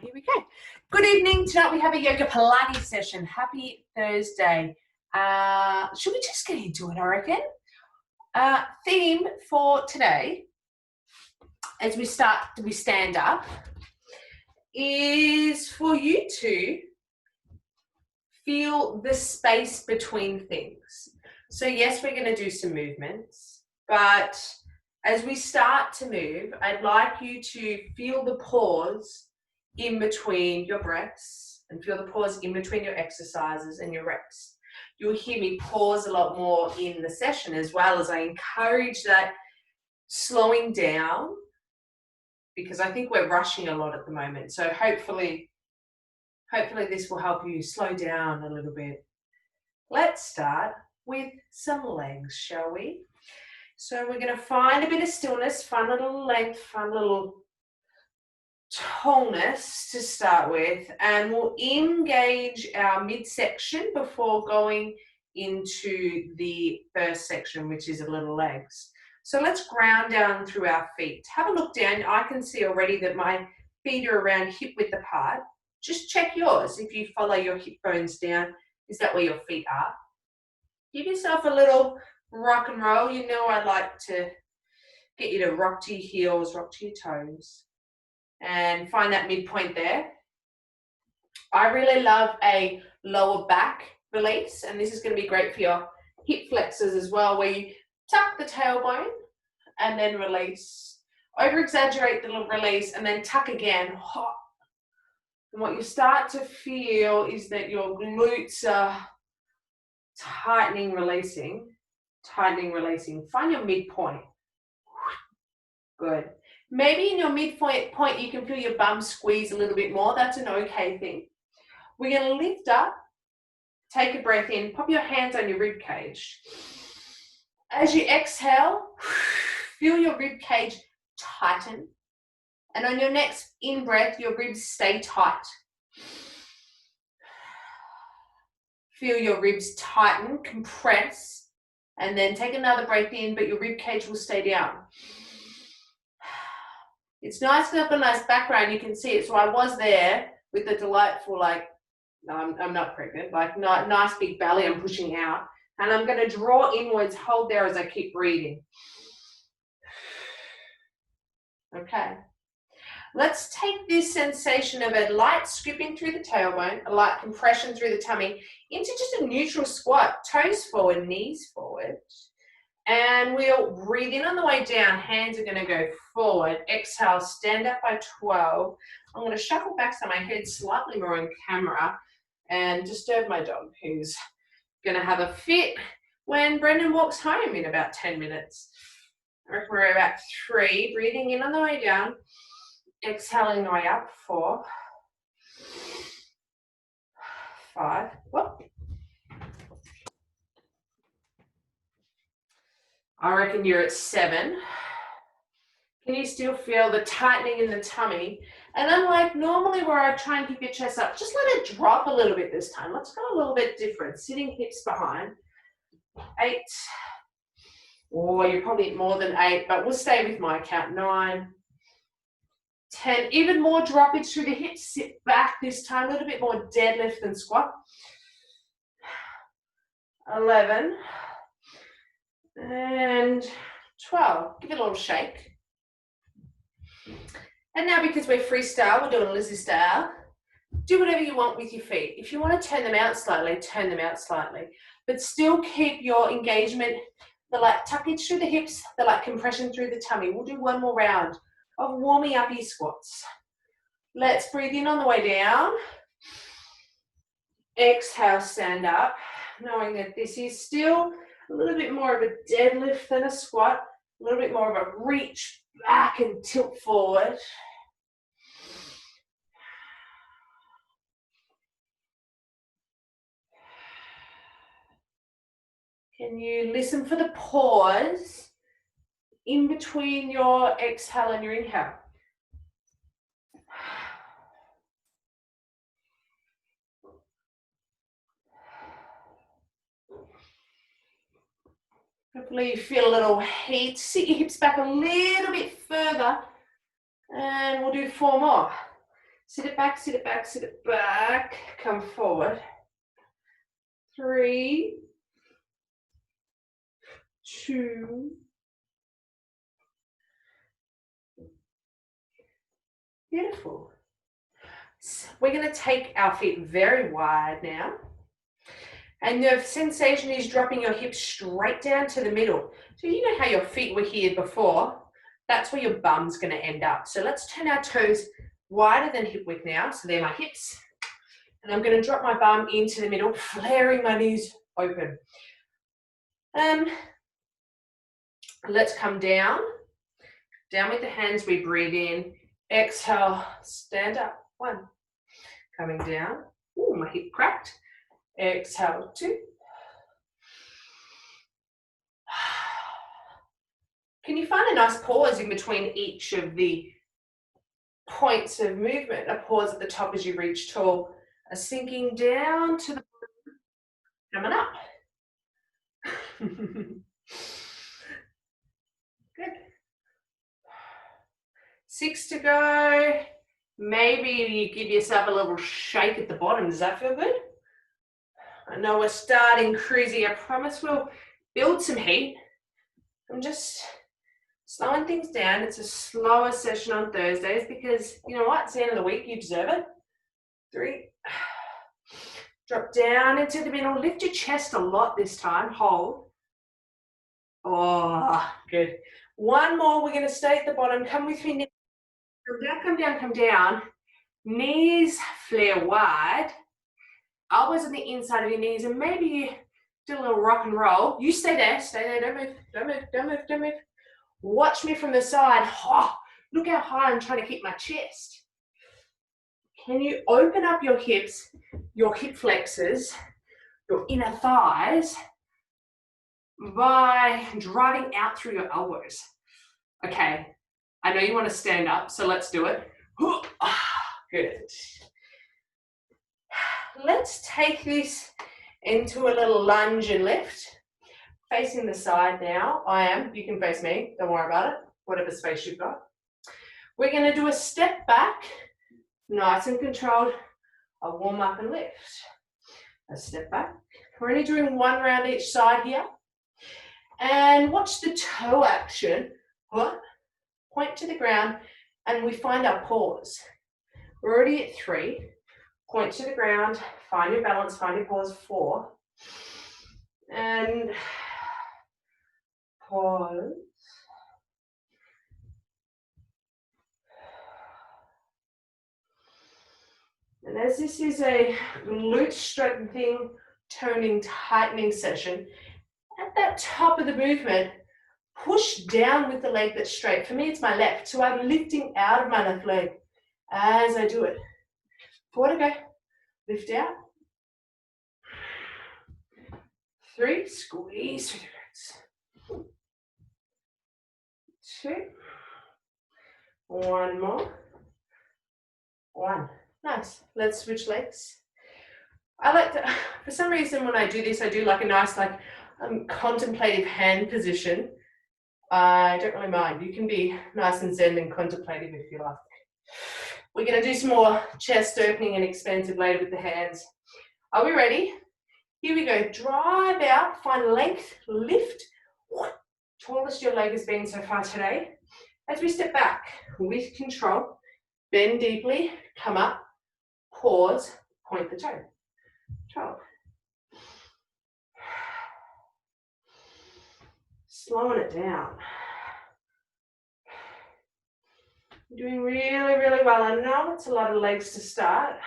Here we go. Good evening. Tonight we have a yoga Pilates session. Happy Thursday. Should we just get into it, I reckon? Theme for today, as we stand up, is for you to feel the space between things. So yes, we're going to do some movements, but as we start to move, I'd like you to feel the pause in between your breaths and feel the pause in between your exercises and your reps. You'll hear me pause a lot more in the session, as well as I encourage that slowing down, because I think we're rushing a lot at the moment. So hopefully this will help you slow down a little bit. Let's start with some legs, shall we? So we're going to find a bit of stillness, find a little length, find a little tallness to start with, and we'll engage our midsection before going into the first section, which is a little legs. So let's ground down through our feet. Have a look down. I can see already that my feet are around hip width apart. Just check yours. If you follow your hip bones down, is that where your feet are? Give yourself a little rock and roll. You know I like to get you to rock to your heels, rock to your toes, and find that midpoint there. I really love a lower back release, and this is going to be great for your hip flexors as well, where you tuck the tailbone and then release. Over exaggerate the little release and then tuck again. And what you start to feel is that your glutes are tightening, releasing, tightening, releasing. Find your midpoint. Good. Maybe in your midpoint you can feel your bum squeeze a little bit more. That's an okay thing. We're going to lift up, take a breath in, pop your hands on your rib cage. As you exhale, feel your rib cage tighten. And on your next in-breath, your ribs stay tight. Feel your ribs tighten, compress, and then take another breath in, but your rib cage will stay down. It's nice to have a nice background, you can see it. So I was there with the delightful, I'm not pregnant, nice big belly I'm pushing out. And I'm going to draw inwards, hold there as I keep breathing. Okay. Let's take this sensation of a light scooping through the tailbone, a light compression through the tummy, into just a neutral squat, toes forward, knees forward. And we'll breathe in on the way down. Hands are going to go forward. Exhale, stand up by 12. I'm going to shuffle back so my head's slightly more on camera and disturb my dog, who's going to have a fit when Brendan walks home in about 10 minutes. I reckon we're about 3. Breathing in on the way down. Exhaling the way up. 4. 5. Whoop. I reckon you're at 7. Can you still feel the tightening in the tummy? And unlike normally where I try and keep your chest up, just let it drop a little bit this time. Let's go a little bit different. Sitting hips behind. 8. Oh, you're probably at more than 8, but we'll stay with my count. 9. 10. Even more droppage through the hips. Sit back this time. A little bit more deadlift than squat. 11. And 12. Give it a little shake. And now, because we're freestyle, we're doing Lizzie style, do whatever you want with your feet. If you want to turn them out slightly, turn them out slightly. But still keep your engagement, the light tuckage through the hips, the light compression through the tummy. We'll do one more round of warming up your squats. Let's breathe in on the way down. Exhale, stand up, knowing that this is still a little bit more of a deadlift than a squat, a little bit more of a reach back and tilt forward. Can you listen for the pause in between your exhale and your inhale? Hopefully you feel a little heat. Sit your hips back a little bit further and we'll do 4 more. Sit it back, sit it back, sit it back. Come forward. 3, 2. Beautiful. So we're going to take our feet very wide now. And the sensation is dropping your hips straight down to the middle. So you know how your feet were here before? That's where your bum's going to end up. So let's turn our toes wider than hip width now. So they're my hips. And I'm going to drop my bum into the middle, flaring my knees open. Let's come down. Down with the hands, we breathe in. Exhale, stand up. 1. Coming down. Ooh, my hip cracked. Exhale, 2. Can you find a nice pause in between each of the points of movement? A pause at the top as you reach tall, a sinking down to the coming up. Good. 6 to go. Maybe you give yourself a little shake at the bottom. Does that feel good? I know we're starting cruisy. I promise we'll build some heat. I'm just slowing things down. It's a slower session on Thursdays because, you know what? It's the end of the week. You deserve it. 3. Drop down into the middle. Lift your chest a lot this time. Hold. Oh, good. 1 more. We're going to stay at the bottom. Come with me. Come down, come down, come down. Knees flare wide. Elbows on the inside of your knees, and maybe you do a little rock and roll. You stay there, don't move, don't move, don't move, don't move. Watch me from the side. Oh, look how high I'm trying to keep my chest. Can you open up your hips, your hip flexors, your inner thighs by driving out through your elbows? Okay, I know you want to stand up, so let's do it. Good. Let's take this into a little lunge and lift. Facing the side now. You can face me, don't worry about it, whatever space you've got. We're going to do a step back, nice and controlled, a warm up and lift. A step back. We're only doing 1 round each side here. And watch the toe action. Point to the ground, and we find our pause. We're already at 3. Point to the ground, find your balance, find your pause. 4. And pause. And as this is a glute strengthening, toning, tightening session, at that top of the movement, push down with the leg that's straight. For me, it's my left. So I'm lifting out of my left leg as I do it. 4 to go. Lift out. 3, squeeze through the ribs. 2. 1 more. 1. Nice. Let's switch legs. I like to, for some reason when I do this, I do like a nice contemplative hand position. I don't really mind. You can be nice and zen and contemplative if you like. We're going to do some more chest opening and expansive later with the hands. Are we ready? Here we go. Drive out, find length, lift. Tallest your leg has been so far today. As we step back with control, bend deeply, come up, pause, point the toe. 12. Slowing it down. You're doing really, really well. I know it's a lot of legs to start,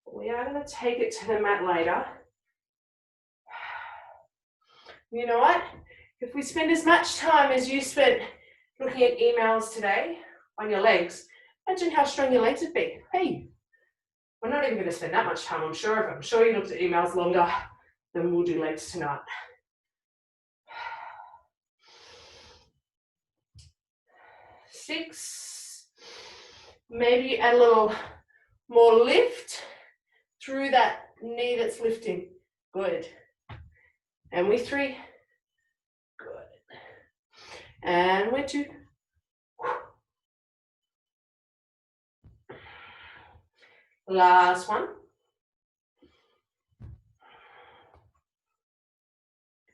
but we are going to take it to the mat later. You know what? If we spend as much time as you spent looking at emails today on your legs, imagine how strong your legs would be. Hey, we're not even going to spend that much time, I'm sure. I'm sure you looked at emails longer than we'll do legs tonight. 6. Maybe add a little more lift through that knee that's lifting. Good. And we 3. Good. And we're 2. Last one.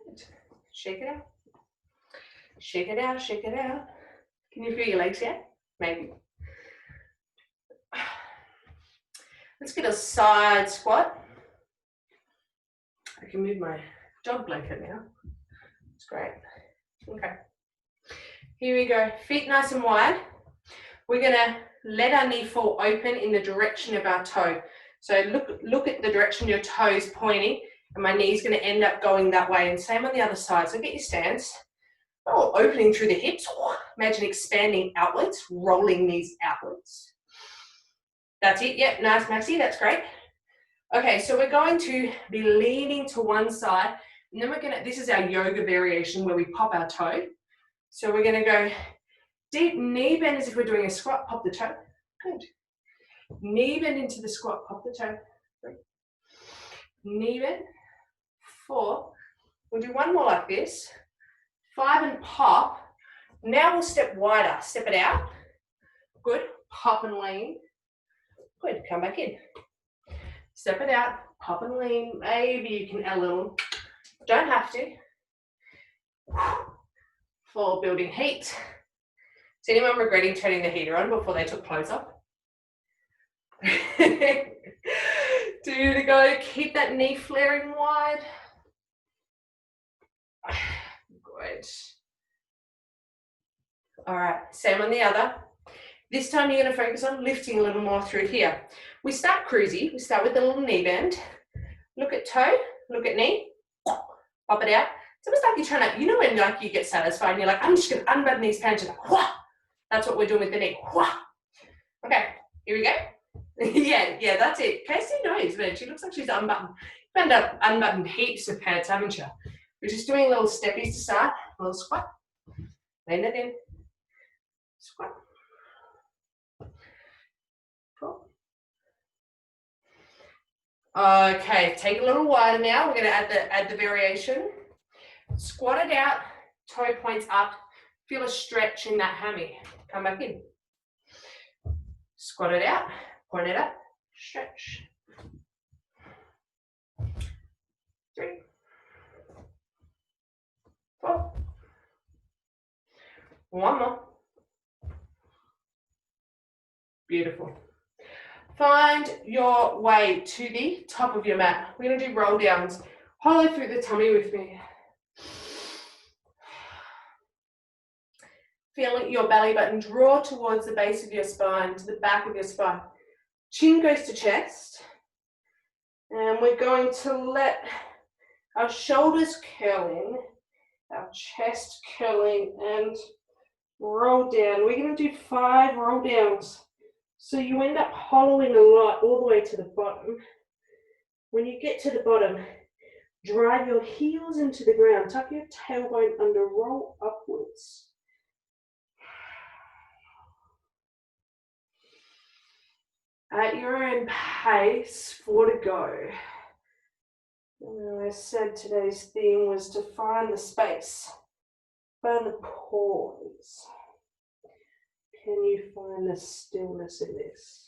Good. Shake it out. Shake it out, shake it out. Can you feel your legs yet? Maybe. Let's get a side squat. I can move my dog blanket now. It's great. Okay. Here we go. Feet nice and wide. We're going to let our knee fall open in the direction of our toe. So look at the direction your toe is pointing, and my knee's going to end up going that way. And same on the other side. So get your stance. Oh, opening through the hips. Imagine expanding outwards, rolling these outwards. That's it. Yep, nice, Maxie. That's great. Okay, so we're going to be leaning to one side, and then we're going to, this is our yoga variation where we pop our toe. So we're going to go deep knee bend as if we're doing a squat, pop the toe. Good. Knee bend into the squat, pop the toe. 3. Knee bend. 4. We'll do one more like this. 5 and pop. Now we'll step wider. Step it out. Good. Pop and lean. Good. Come back in. Step it out. Pop and lean. Maybe you can add a little. Don't have to. For building heat. Is anyone regretting turning the heater on before they took clothes off? 2 to go. Keep that knee flaring wide. Good. All right, same on the other. This time you're going to focus on lifting a little more through here. We start cruisy. We start with a little knee bend. Look at toe, look at knee. Pop it out. It's almost like you're trying to, you know when like you get satisfied and you're like, I'm just going to unbutton these pants. You're like, wah. That's what we're doing with the knee. Wah. Okay, here we go. yeah, that's it. Casey knows, man. She looks like she's unbuttoned. You've ended up unbuttoned heaps of pants, haven't you? We're just doing little steppies to start. A little squat. Lean it in. Squat. Cool. Okay, take a little wider now. We're going to add the variation. Squat it out. Toe points up. Feel a stretch in that hammy. Come back in. Squat it out. Point it up. Stretch. 3. 4. One more. Beautiful. Find your way to the top of your mat. We're going to do roll downs. Hollow through the tummy with me. Feel your belly button draw towards the base of your spine, to the back of your spine. Chin goes to chest. And we're going to let our shoulders curl in, our chest curling, and roll down. We're going to do 5 roll downs. So you end up hollowing a lot all the way to the bottom. When you get to the bottom, drive your heels into the ground. Tuck your tailbone under, roll upwards. At your own pace, 4 to go. And I said today's theme was to find the space, find the pause. Can you find the stillness in this?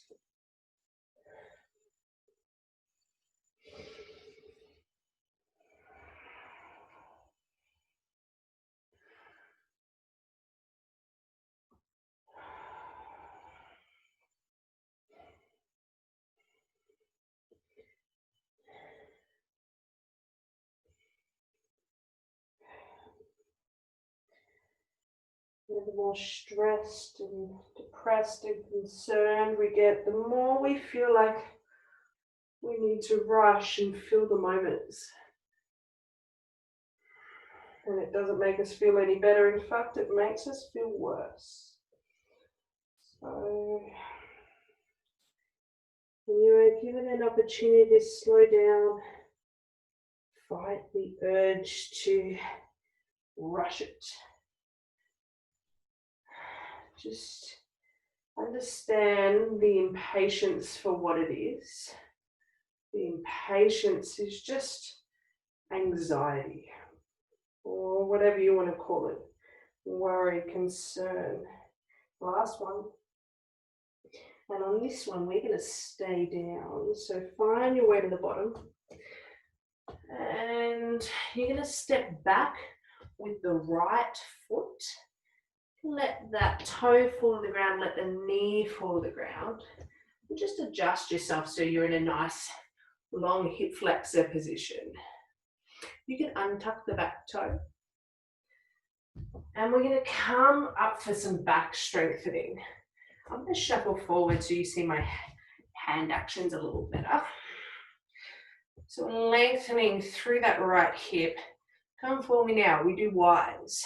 The more stressed and depressed and concerned we get, the more we feel like we need to rush and fill the moments. And it doesn't make us feel any better. In fact, it makes us feel worse. So, when you are given an opportunity to slow down, fight the urge to rush it. Just understand the impatience for what it is. The impatience is just anxiety, or whatever you want to call it. Worry, concern. Last one. And on this one, we're going to stay down. arms. So find your way to the bottom. And you're going to step back with the right foot. Let that toe fall to the ground, let the knee fall to the ground. And just adjust yourself so you're in a nice long hip flexor position. You can untuck the back toe. And we're going to come up for some back strengthening. I'm going to shuffle forward so you see my hand actions a little better. So lengthening through that right hip. Come for me now. We do Y's.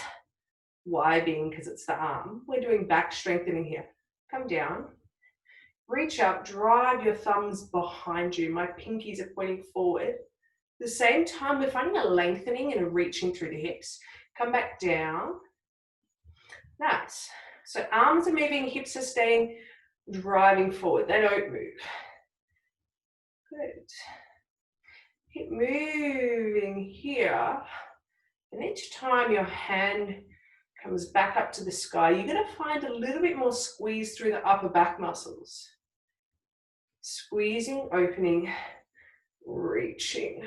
Y being because it's the arm. We're doing back strengthening here. Come down. Reach up. Drive your thumbs behind you. My pinkies are pointing forward. At the same time, we're finding a lengthening and a reaching through the hips. Come back down. Nice. So arms are moving, hips are staying, driving forward. They don't move. Good. Keep moving here. And each time your hand comes back up to the sky, you're going to find a little bit more squeeze through the upper back muscles. Squeezing, opening, reaching.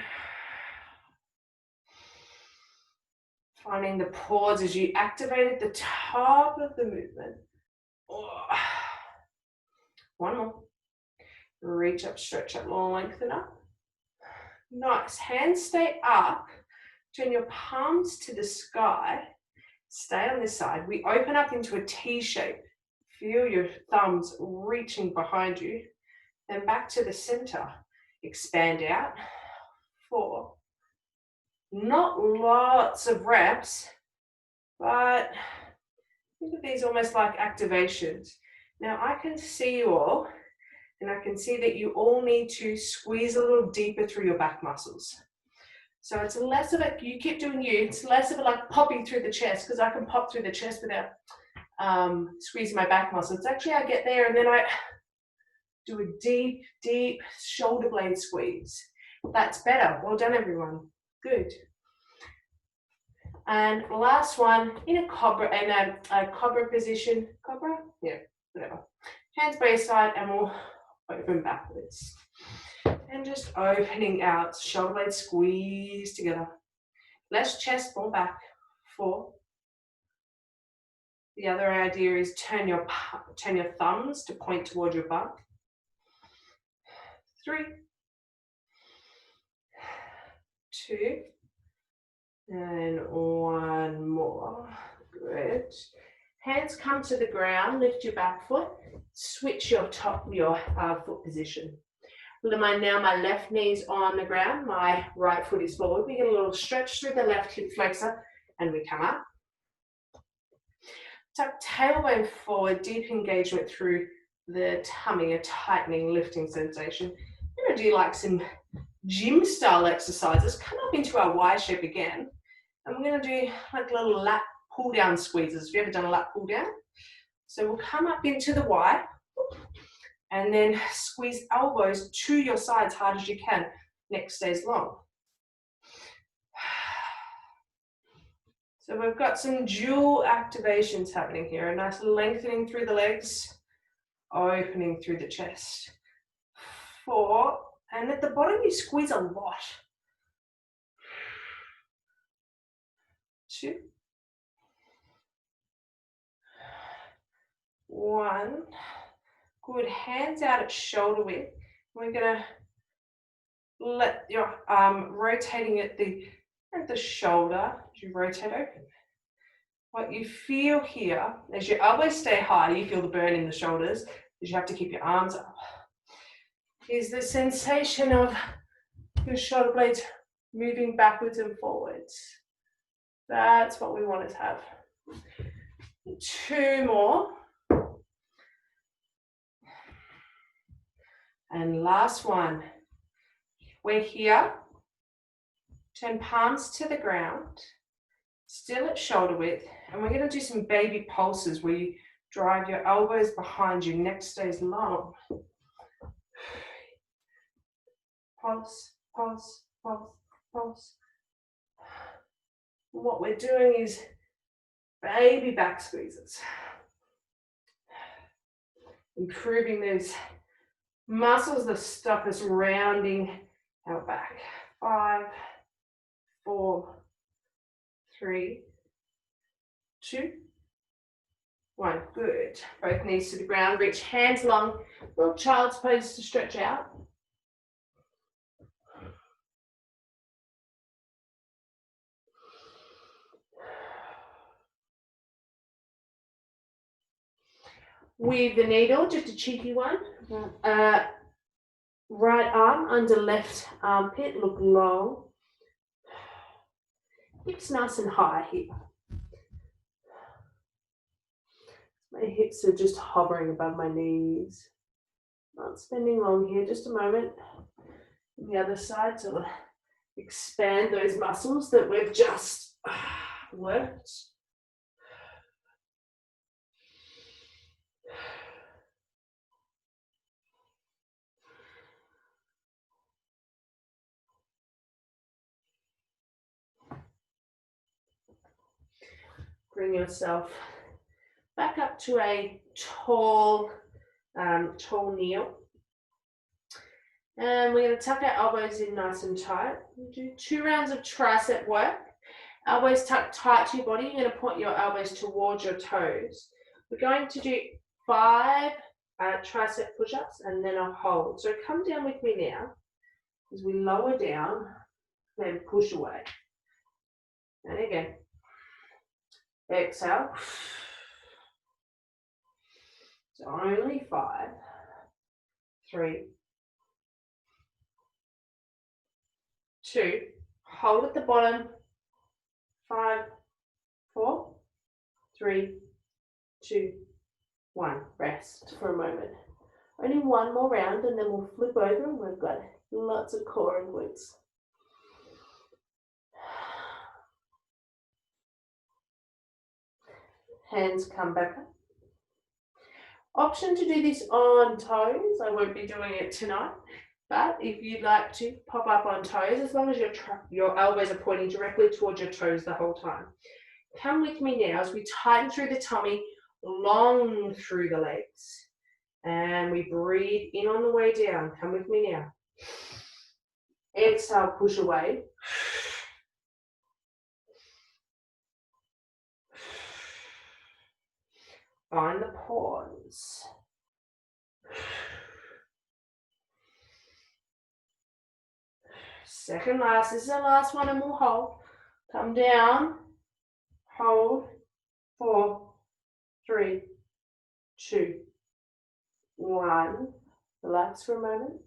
Finding the pause as you activate at the top of the movement. One more. Reach up, stretch up, lengthen up. Nice. Hands stay up. Turn your palms to the sky. Stay on this side. We open up into a T shape. Feel your thumbs reaching behind you. Then back to the center. Expand out. 4. Not lots of reps, but think of these almost like activations. Now I can see you all, and I can see that you all need to squeeze a little deeper through your back muscles. So it's less of a, you keep doing you, it's less of a like popping through the chest, because I can pop through the chest without squeezing my back muscles. It's actually I get there and then I do a deep, deep shoulder blade squeeze. That's better. Well done, everyone. Good. And last one, in a cobra, in a cobra position. Cobra? Yeah, whatever. Hands by your side and we'll open backwards. And just opening out, shoulder blades squeeze together. Less chest, more back. 4. The other idea is turn your thumbs to point toward your butt. 3. 2. And 1 more. Good. Hands come to the ground, lift your back foot, switch your foot position. Now my left knee's on the ground, my right foot is forward. We get a little stretch through the left hip flexor and we come up. Tuck tailbone forward, deep engagement through the tummy, a tightening, lifting sensation. We're going to do like some gym style exercises. Come up into our Y shape again. And we're going to do like little lat pull down squeezes. Have you ever done a lat pull down? So we'll come up into the Y and then squeeze elbows to your sides as hard as you can. Neck stays long. So we've got some dual activations happening here. A nice lengthening through the legs, opening through the chest. 4. And at the bottom you squeeze a lot. 2. 1. Good. Hands out at shoulder width. We're going to let your rotating at the shoulder as you rotate open. What you feel here, as your elbows stay high, you feel the burn in the shoulders, because you have to keep your arms up, is the sensation of your shoulder blades moving backwards and forwards. That's what we want to have. 2 more. And last one. We're here. Turn palms to the ground. Still at shoulder width. And we're going to do some baby pulses where you drive your elbows behind you. Neck stays long. Pulse, pulse, pulse, pulse. What we're doing is baby back squeezes. Improving those muscles that stop us rounding our back. 5, 4, 3, 2, 1. Good. Both knees to the ground. Reach hands long. Little child's pose to stretch out. With the needle, just a cheeky one. Right arm under left armpit, look long. Hips nice and high here. My hips are just hovering above my knees. Not spending long here, just a moment. On the other side, to expand those muscles that we've just worked. Bring yourself back up to a tall kneel. And we're going to tuck our elbows in nice and tight. We'll do 2 rounds of tricep work. Elbows tucked tight to your body. You're going to point your elbows towards your toes. We're going to do 5 tricep push-ups and then a hold. So come down with me now as we lower down, then push away. And again. Exhale. So only 5, 3, 2, hold at the bottom, 5, 4, 3, 2, 1. Rest for a moment. Only one more round and then we'll flip over and we've got lots of core and glutes. Hands come back up. Option to do this on toes. I won't be doing it tonight, but if you'd like to pop up on toes, as long as your elbows are pointing directly towards your toes the whole time. Come with me now as we tighten through the tummy, long through the legs. And we breathe in on the way down. Come with me now. Exhale, push away. Find the pause. Second last. This is the last one and we'll hold. Come down. Hold. 4, 3, 2, 1. Relax for a moment.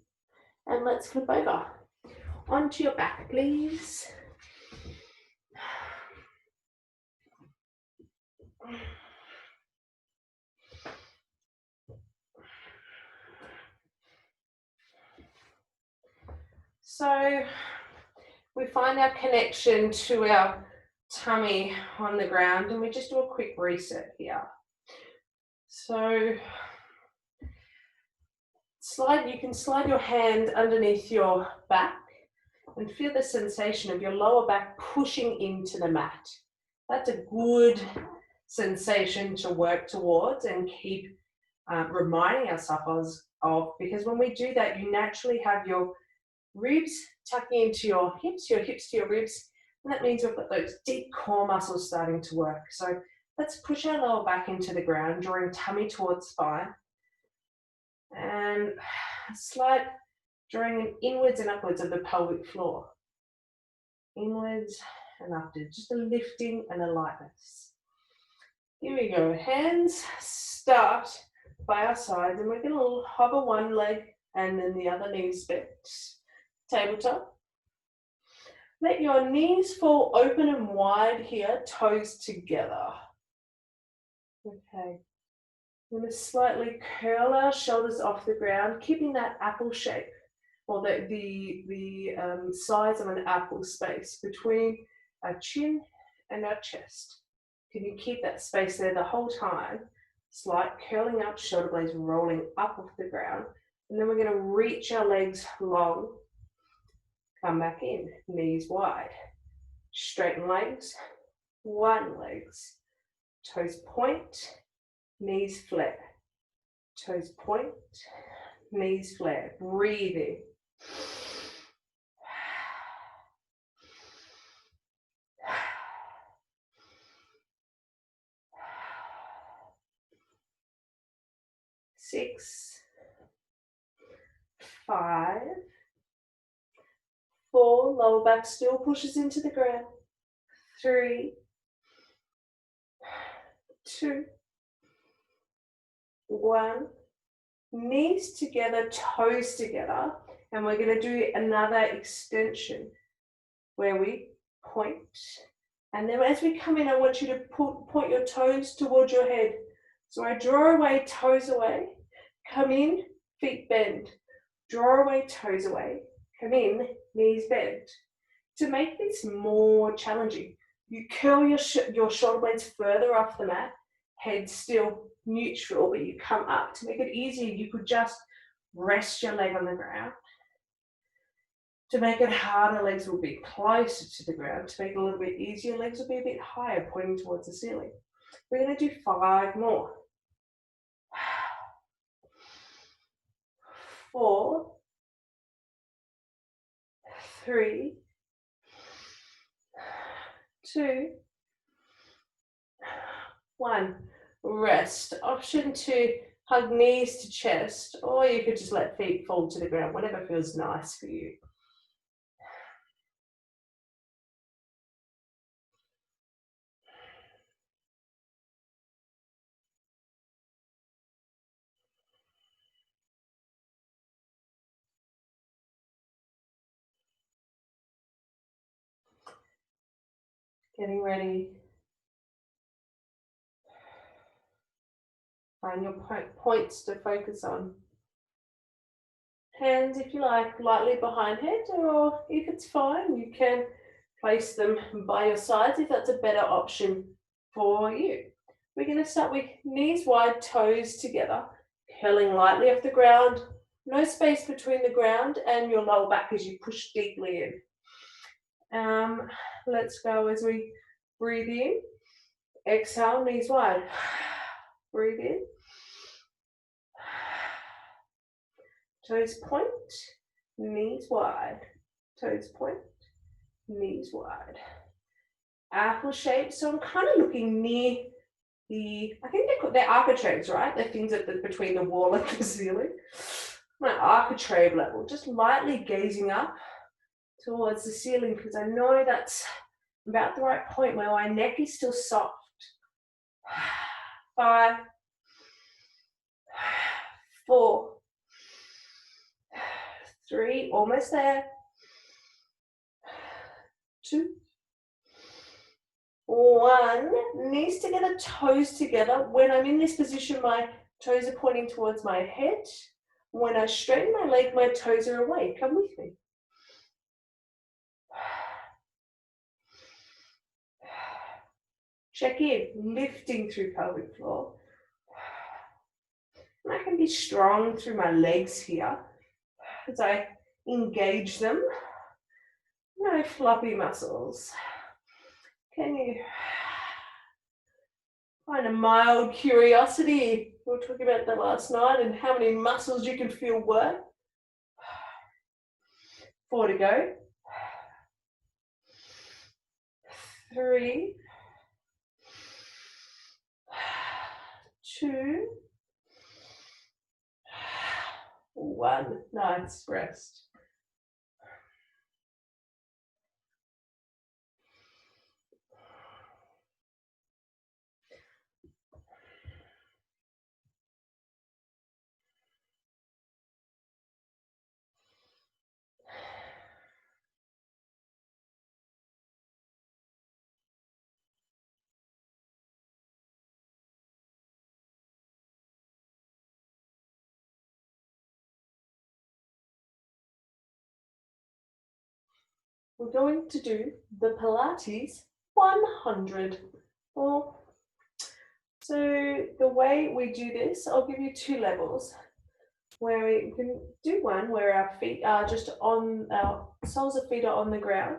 And let's flip over. Onto your back, please. So we find our connection to our tummy on the ground and we just do a quick reset here. So you can slide your hand underneath your back and feel the sensation of your lower back pushing into the mat. That's a good sensation to work towards and keep reminding ourselves of, because when we do that, you naturally have your ribs tucking into your hips to your ribs, and that means we've got those deep core muscles starting to work. So let's push our lower back into the ground, drawing tummy towards spine, and slide, drawing an inwards and upwards of the pelvic floor. Inwards and upwards, just a lifting and a lightness. Here we go. Hands start by our sides, and we're going to hover one leg and then the other knee bent. Tabletop. Let your knees fall open and wide here, toes together. Okay. We're going to slightly curl our shoulders off the ground, keeping that apple shape, or the size of an apple space between our chin and our chest. Can you keep that space there the whole time? Slight curling up, shoulder blades rolling up off the ground. And then we're going to reach our legs long. Come back in, knees wide. Straighten legs, widen legs. Toes point, knees flat. Toes point, knees flat. Breathing. Six, 5, 4, lower back still pushes into the ground. 3, 2, 1. Knees together, toes together, and we're going to do another extension where we point. And then as we come in, I want you to point your toes towards your head. So I draw away, toes away, come in, feet bend. Draw away, toes away, come in, knees bend. To make this more challenging, you curl your shoulder blades further off the mat, head still neutral, but you come up. To make it easier, you could just rest your leg on the ground. To make it harder, legs will be closer to the ground. To make it a little bit easier, legs will be a bit higher, pointing towards the ceiling. We're going to do 5 more. 4, 3, 2, 1. Rest. Option 2, hug knees to chest, or you could just let feet fall to the ground, whatever feels nice for you. Getting ready. Find your points to focus on. Hands, if you like, lightly behind head, or if it's fine, you can place them by your sides if that's a better option for you. We're going to start with knees wide, toes together, curling lightly off the ground. No space between the ground and your lower back as you push deeply in. Let's go as we breathe in. Exhale, knees wide. Breathe in. Toes point, knees wide. Toes point, knees wide. Apple shape, so I'm kind of looking near I think they're architraves, right? They're things between the wall and the ceiling. My architrave level, just lightly gazing up towards the ceiling because I know that's about the right point where my neck is still soft. 5, 4, 3, almost there. 2, 1, knees together, toes together. When I'm in this position, my toes are pointing towards my head. When I straighten my leg, my toes are away. Come with me. Check in, lifting through pelvic floor. And I can be strong through my legs here as I engage them. No floppy muscles. Can you find a mild curiosity? We were talking about that last night and how many muscles you can feel work. 4 to go. 3, 2, 1. Nice rest. We're going to do the Pilates 100. So the way we do this, I'll give you 2 levels where we can do one where our feet are just on, our soles of feet are on the ground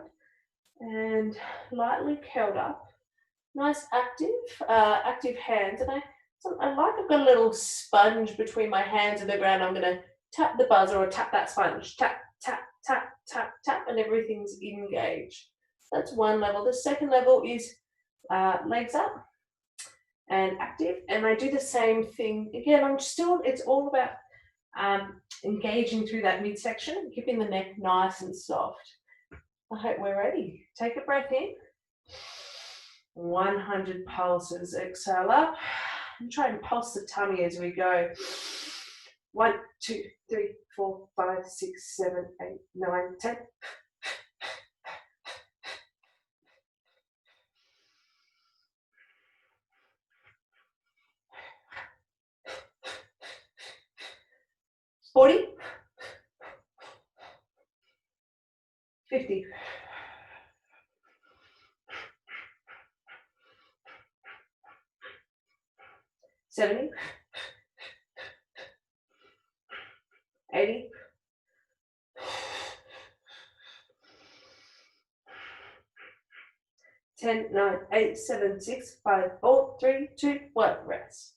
and lightly curled up. Nice active hands. And I like I've got a little sponge between my hands and the ground. I'm going to tap the buzzer or tap that sponge. Tap, tap, tap, tap, tap, and everything's engaged. That's one level. The second level is legs up and active. And I do the same thing. Again, it's all about engaging through that midsection, keeping the neck nice and soft. I hope we're ready. Take a breath in. 100 pulses. Exhale up. And try and pulse the tummy as we go. 1, 2, 3, 4, 5, 6, 7, 8, 9, 10. 40. 50. 70. 80. 10, 9, 8, 7, 6, 5, 4, 3, 2, 1. Rest.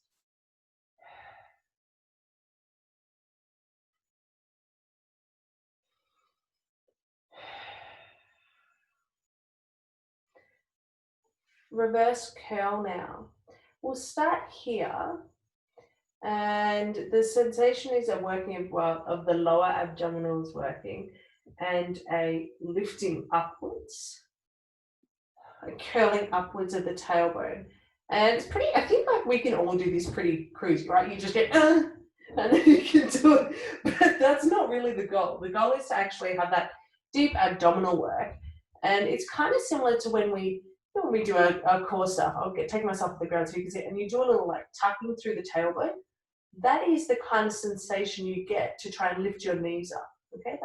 Reverse curl now. We'll start here, and the sensation is a working of the lower abdominals working and a lifting upwards, a curling upwards of the tailbone. And it's pretty, I think like we can all do this pretty cruisy, right? You just get, and then you can do it. But that's not really the goal. The goal is to actually have that deep abdominal work. And it's kind of similar to when we do our core stuff. Take myself off the ground so you can see it. And you do a little like tucking through the tailbone. That is the kind of sensation you get to try and lift your knees up. Okay,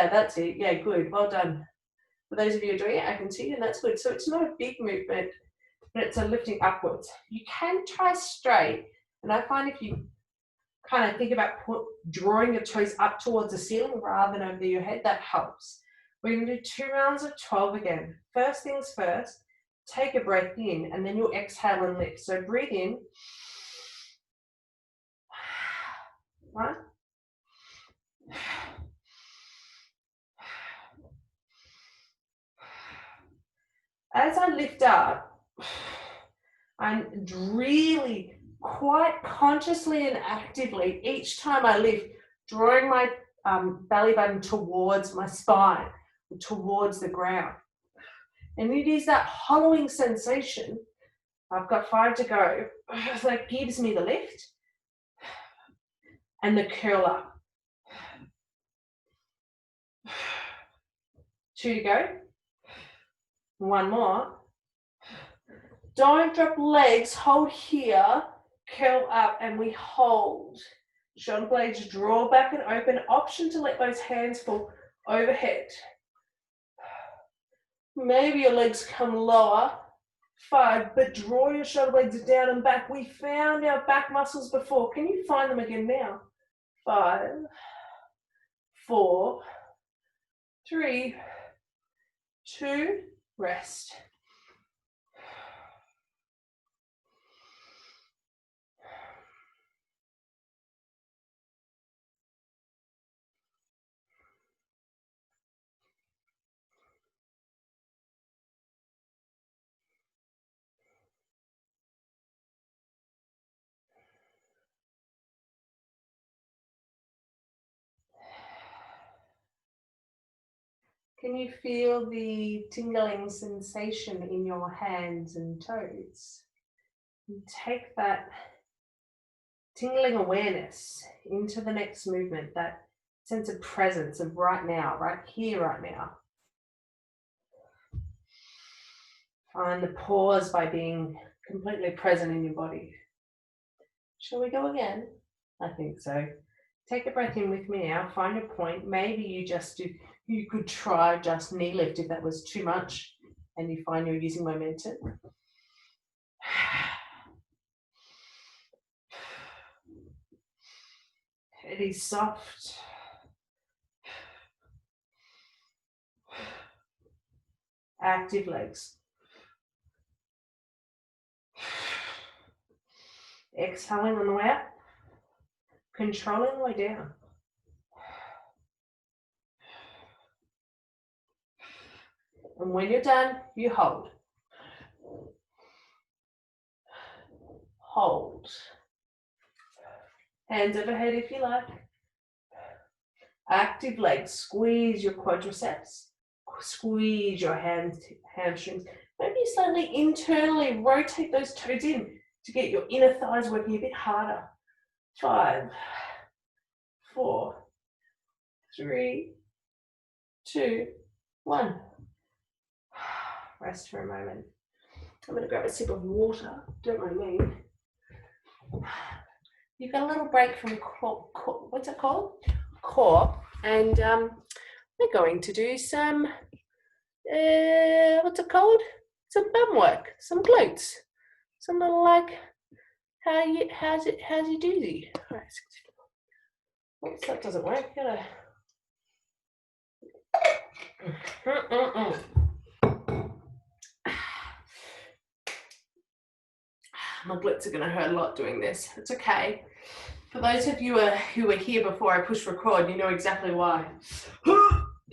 that's it. Yeah, good. Well done. For those of you who are doing it, I can see, and that's good. So it's not a big movement, but it's a lifting upwards. You can try straight, and I find if you kind of think about drawing your toes up towards the ceiling rather than over your head, that helps. We're going to do 2 rounds of 12 again. First things first, take a breath in, and then you'll exhale and lift. So breathe in. Right? As I lift up, I'm really quite consciously and actively, each time I lift, drawing my belly button towards my spine, towards the ground. And it is that hollowing sensation, I've got 5 to go, that gives me the lift and the curl up. 2 to go. 1 more. Don't drop legs, hold here, curl up, and we hold. Shoulder blades draw back and open. Option to let those hands fall overhead. Maybe your legs come lower. 5, but draw your shoulder blades down and back. We found our back muscles before. Can you find them again now? 5, 4, 3, 2, rest. Can you feel the tingling sensation in your hands and toes? And take that tingling awareness into the next movement, that sense of presence of right now, right here, right now. Find the pause by being completely present in your body. Shall we go again? I think so. Take a breath in with me now. Find your point. Maybe you could try just knee lift if that was too much and you find you're using momentum. It is soft. Active legs. Exhaling on the way up. Controlling the way down. And when you're done, you hold. Hold. Hands overhead if you like. Active legs. Squeeze your quadriceps. Squeeze your hamstrings. Maybe slightly internally rotate those toes in to get your inner thighs working a bit harder. 5, 4, 3, 2, 1. Rest for a moment. I'm going to grab a sip of water. Don't mind me. You've got a little break from what's it called? Core. And we're going to do some, what's it called? Some bum work, some glutes. Some little like, how's you doozy? Oops, that doesn't work. Gotta. My glutes are going to hurt a lot doing this. It's okay. For those of you who were here before I push record, you know exactly why.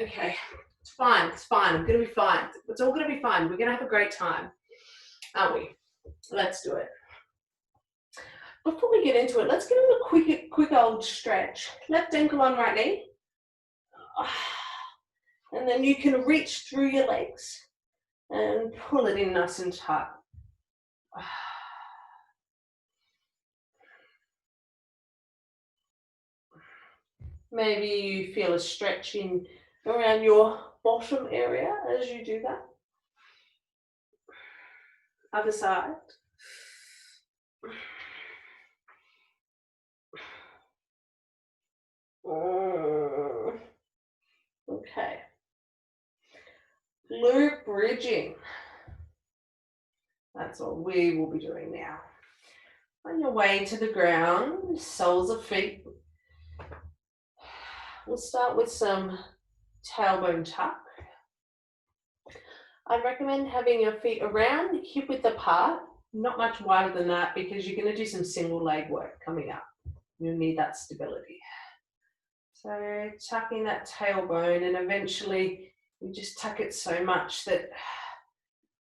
Okay, it's fine. It's fine. I'm going to be fine. It's all going to be fine. We're going to have a great time, aren't we? Let's do it. Before we get into it, let's give them a quick old stretch. Left ankle on right knee. And then you can reach through your legs and pull it in nice and tight. Maybe you feel a stretch in around your bottom area as you do that. Other side. Okay. Glute bridging. That's what we will be doing now. On your way to the ground, soles of feet. We'll start with some tailbone tuck. I'd recommend having your feet around hip width apart, not much wider than that because you're going to do some single leg work coming up. You'll need that stability. So tucking that tailbone, and eventually you just tuck it so much that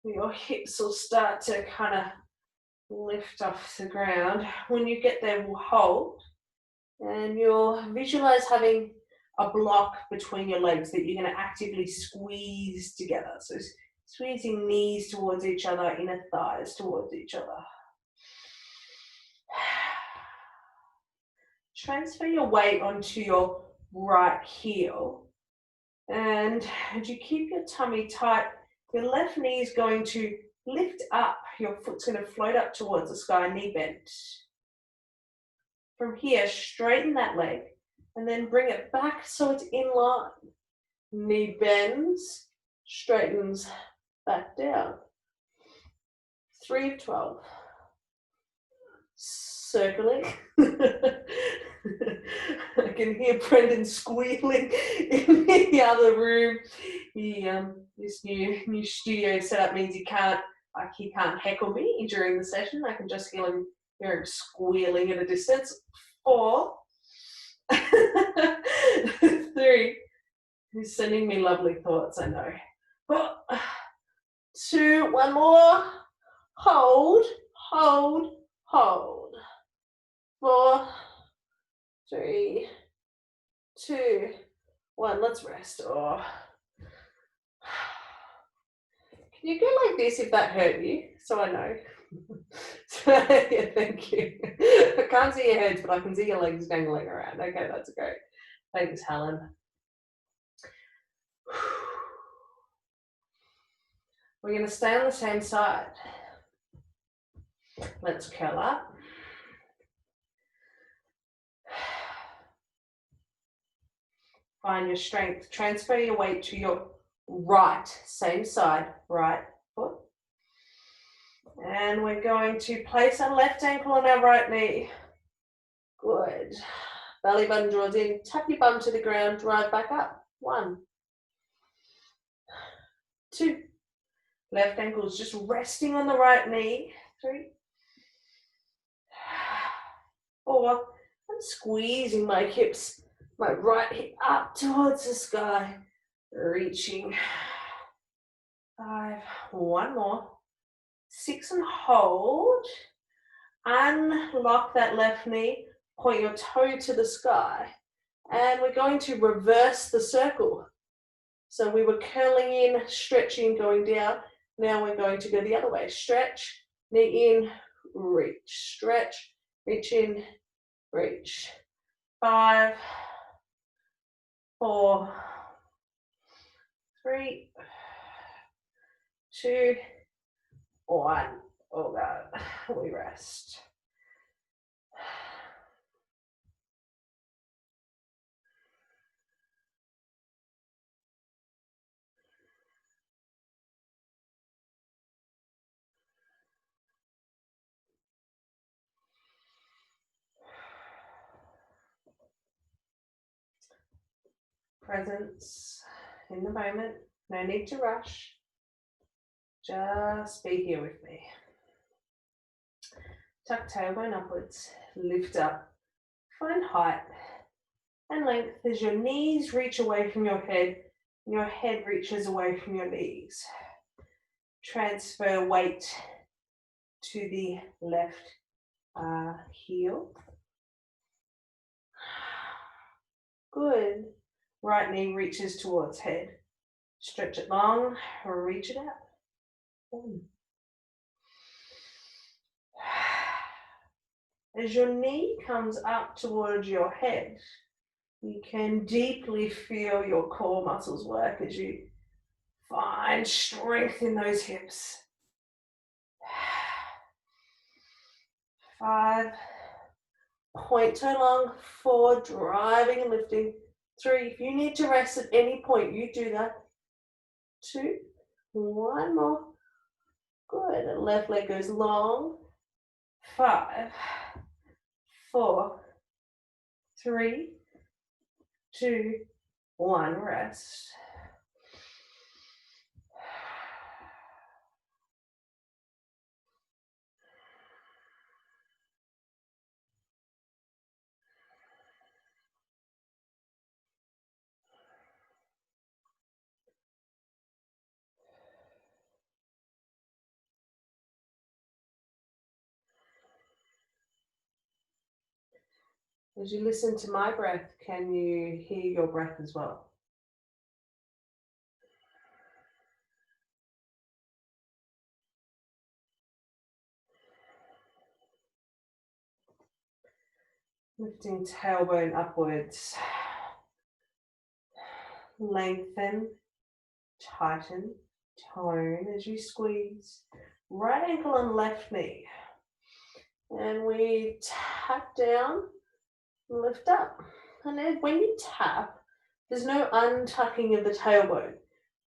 your hips will start to kind of lift off the ground. When you get there, we'll hold, and you'll visualize having a block between your legs that you're going to actively squeeze together. So squeezing knees towards each other, inner thighs towards each other. Transfer your weight onto your right heel, and as you keep your tummy tight, your left knee is going to lift up. Your foot's going to float up towards the sky, knee bent. From here, straighten that leg and then bring it back so it's in line. Knee bends, straightens back down. 3 of 12. Circling. I can hear Brendan squealing in the other room. This new studio setup means he can't heckle me during the session. I can just hear him squealing at a distance. 4. 3. He's sending me lovely thoughts, I know. 2, one more. Hold. 4, 3, 2, 1. Let's rest. Oh. Can you go like this if that hurt you? So I know. Yeah, thank you. I can't see your heads, but I can see your legs dangling around. Okay, that's great. Thanks, Helen. We're going to stay on the same side. Let's curl up. Find your strength. Transfer your weight to your right, same side, right foot. And we're going to place our left ankle on our right knee. Good. Belly button draws in. Tap your bum to the ground. Drive back up. 1, 2. Left ankle is just resting on the right knee. 3, 4. I'm squeezing my hips, my right hip up towards the sky. Reaching. 5, one more, 6 and hold. Unlock that left knee, point your toe to the sky, and we're going to reverse the circle. So we were curling in, stretching, going down. Now we're going to go the other way. Stretch, knee in, reach. Stretch, reach in, reach. 5, 4, 3, 2, 1. Oh God, we rest. Presence in the moment. No need to rush. Just be here with me. Tuck tailbone upwards. Lift up. Find height and length as your knees reach away from your head and your head reaches away from your knees. Transfer weight to the left heel. Good. Right knee reaches towards head. Stretch it long, reach it out. As your knee comes up towards your head, you can deeply feel your core muscles work as you find strength in those hips. 5, point toe long, 4, driving and lifting. 3, if you need to rest at any point, you do that. 2, one more. Good, left leg goes long. 5, 4, 3, 2, 1, rest. As you listen to my breath, can you hear your breath as well? Lifting tailbone upwards. Lengthen, tighten, tone as you squeeze. Right ankle and left knee. And we tap down, lift up. And then when you tap, there's no untucking of the tailbone.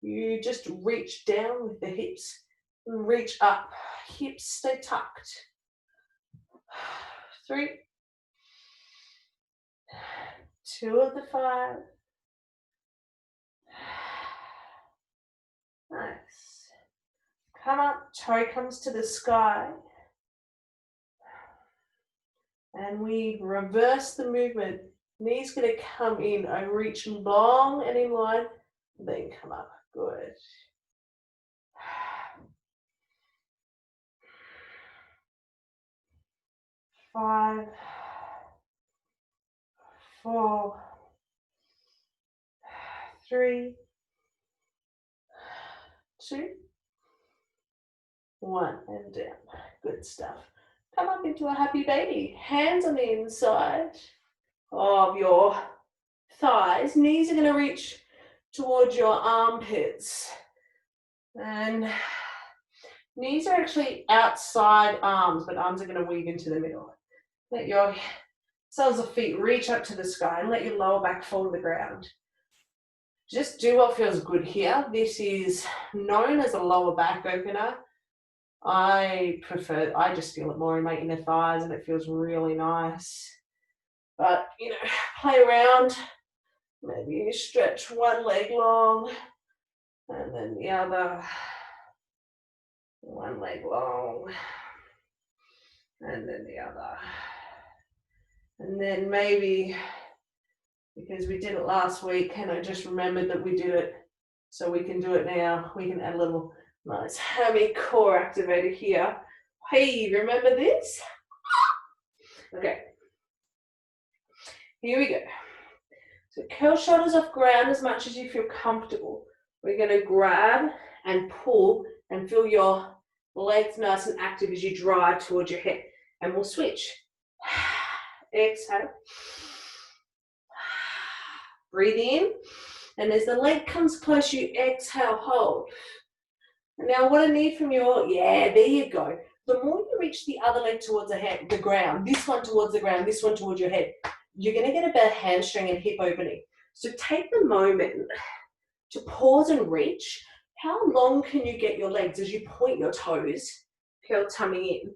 You just reach down with the hips and reach up. Hips stay tucked. 3, 2 of the 5. Nice. Come up, toe comes to the sky. And we reverse the movement. Knees going to come in. I reach long and in line, then come up. Good. 5, 4, 3, 2, 1, and down. Good stuff. Come up into a happy baby. Hands on the inside of your thighs. Knees are going to reach towards your armpits. And knees are actually outside arms, but arms are going to weave into the middle. Let your soles of feet reach up to the sky and let your lower back fall to the ground. Just do what feels good here. This is known as a lower back opener. I just feel it more in my inner thighs and it feels really nice. But, play around. Maybe you stretch one leg long and then the other. One leg long and then the other. And then maybe, because we did it last week and I just remembered that we did it So we can do it now. We can add a little nice hammy core activator here. Hey, remember this? Okay, here we go. So curl shoulders off ground as much as you feel comfortable. We're going to grab and pull and feel your legs nice and active as you drive towards your head. And we'll switch. Exhale. Breathe in. And as the leg comes close, you exhale, hold. And now what I need from your, yeah, there you go. The more you reach the other leg towards the ground, this one towards the ground, this one towards your head, you're going to get a better hamstring and hip opening. So take the moment to pause and reach. How long can you get your legs as you point your toes, curl tummy in?